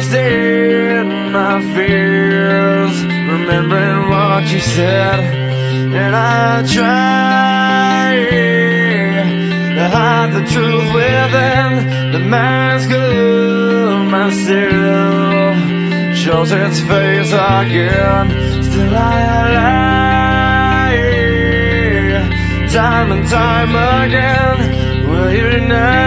lost in my fears, remembering what you said, and I try to hide the truth within. The mask of myself shows its face again. Still I lie, time and time again. Will you now?